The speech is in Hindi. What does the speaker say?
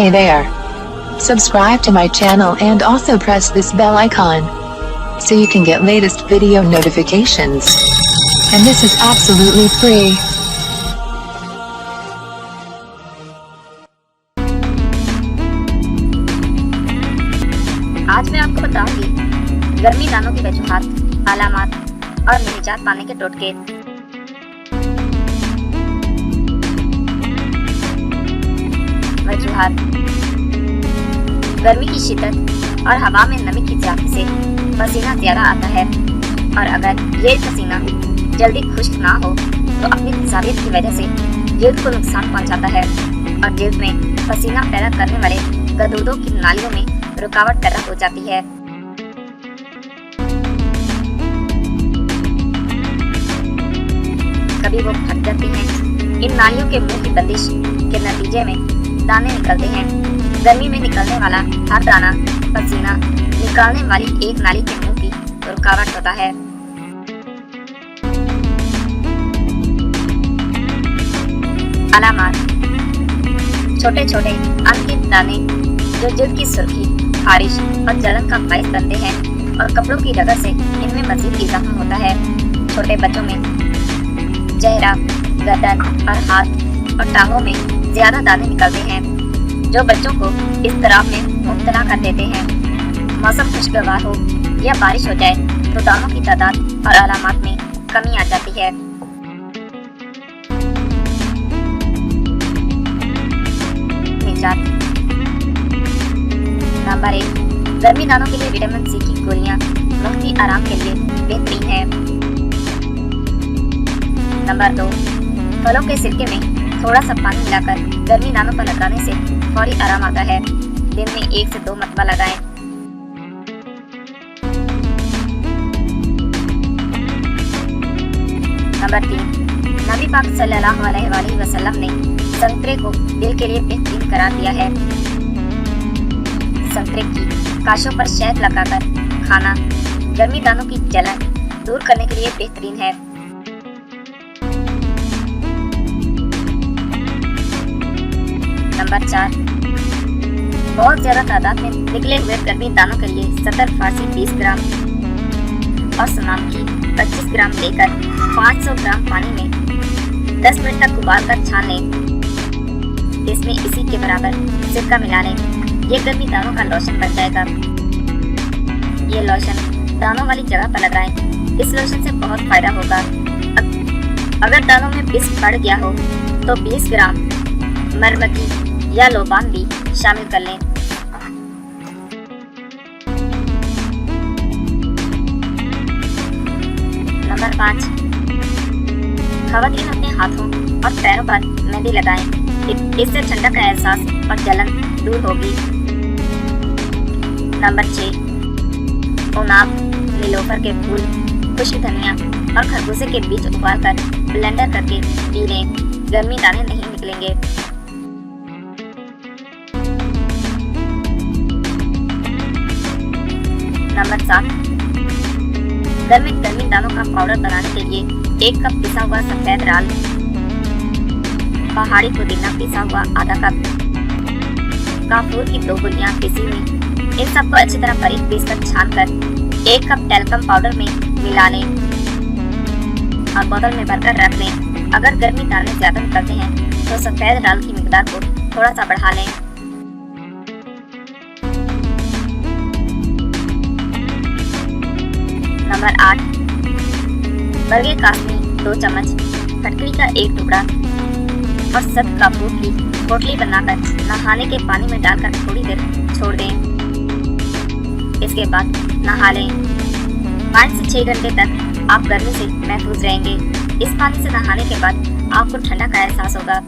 Hey there. Subscribe to my channel and also press this bell icon so you can get latest video notifications. And this is absolutely free. आज मैं आपको बताऊंगी गर्मी दानों की वजूहात, अलामात और निजात पाने के टोटके। वजूहात: गर्मी की शिद्दत और हवा में नमी की ज्यादती से पसीना ज्यादा आता है, और अगर ये पसीना जल्दी खुश्क ना हो तो अपनी तेजाबियत की वजह से जिल्द को नुकसान पहुंचाता है और जिल्द में पसीना पैदा करने वाले गदूदों की नालियों में रुकावट पैदा हो जाती है। कभी वो फट जाती हैं। इन नालियों के मुंह की बंदिश के नतीजे में दाने निकलते हैं। गर्मी में निकलने वाला हर दाना पसीना निकालने वाली एक नाली के मुंह की रुकावट होता है। अलामात: छोटे छोटे अनगिनत दाने जो जिल्द की सुर्खी, खारिश और जलन का बायस बनते हैं और कपड़ों की रगड़ से इनमें मजीद इजाफा होता है। छोटे बच्चों में चेहरा, गर्दन और हाथ और टांगों में ज्यादा दाने निकलते हैं जो बच्चों को इज़्तिराब में मुब्तला कर देते हैं। मौसम खुशगवार हो या बारिश हो जाए तो दानों की तादाद और अलामात में कमी आ जाती है। निजात: नंबर 1, गर्मी दानों के लिए विटामिन सी की गोलियां वक्ती आराम के लिए बेहतरीन है। नंबर 2, फलों के सिरके में थोड़ा सा पानी मिलाकर गर्मी दानों पर लगाने से फौरी आराम आता है। दिन में 1 से 2 मरतबा लगाएं। नंबर 3, नबी पाक सल्लल्लाहु अलैहि वसल्लम ने संतरे को दिल के लिए बेहतरीन करार दिया है। संतरे की काशों पर शहद लगाकर खाना गर्मी दानों की जलन दूर करने के लिए बेहतरीन है। नंबर 4, बहुत ज्यादा तादाद में निकले हुए गर्मी दानों के लिए सतर फारसी 20 ग्राम और सुनाम की 25 ग्राम लेकर 500 ग्राम पानी में 10 मिनट तक उबाल कर छान लें। इसमें इसी के बराबर सिरका मिला लें। ये गर्मी दानों का लोशन बन जाएगा। ये लोशन दानों वाली जगह पर लगाएं। इस लोशन से बहुत फायदा होगा। अगर दानों में पिस्क बढ़ गया हो तो 20 ग्राम मरमकी या लोबान भी शामिल कर लें। नंबर 5, खवातीन अपने हाथों और पैरों पर मेहंदी लगाएं। इससे ठंडक का एहसास और जलन दूर होगी। नंबर 6, उनाब, नीलोफर के फूल, खुश्क धनिया और खरबूजे के बीज उबालकर ब्लेंडर करके पी लें। गर्मी दाने नहीं निकलेंगे। नंबर 7, गर्मी दानों का पाउडर बनाने के लिए 1 कप पिसा हुआ सफेद राल, पहाड़ी पुदीना पिसा हुआ आधा कप, काफूर की 2 गुलियां पिसी हुई। इन सबको अच्छी तरह बारीक पीसकर छानकर 1 कप टैल्कम पाउडर में मिला लें और बोतल में भरकर रख लें। अगर गर्मी दाने ज्यादा निकलते हैं तो सफेद राल की मिकदार को थोड़ा सा बढ़ा लें। नंबर 8, बरगे कासनी 2 चम्मच, फटकरी का 1 टुकड़ा और सत काफूर की पोटली बनाकर नहाने के पानी में डालकर थोड़ी देर छोड़ दें। इसके बाद नहा लें। 5 से 6 घंटे तक आप गर्मी से महफूज रहेंगे। इस पानी से नहाने के बाद आपको ठंडा का एहसास होगा।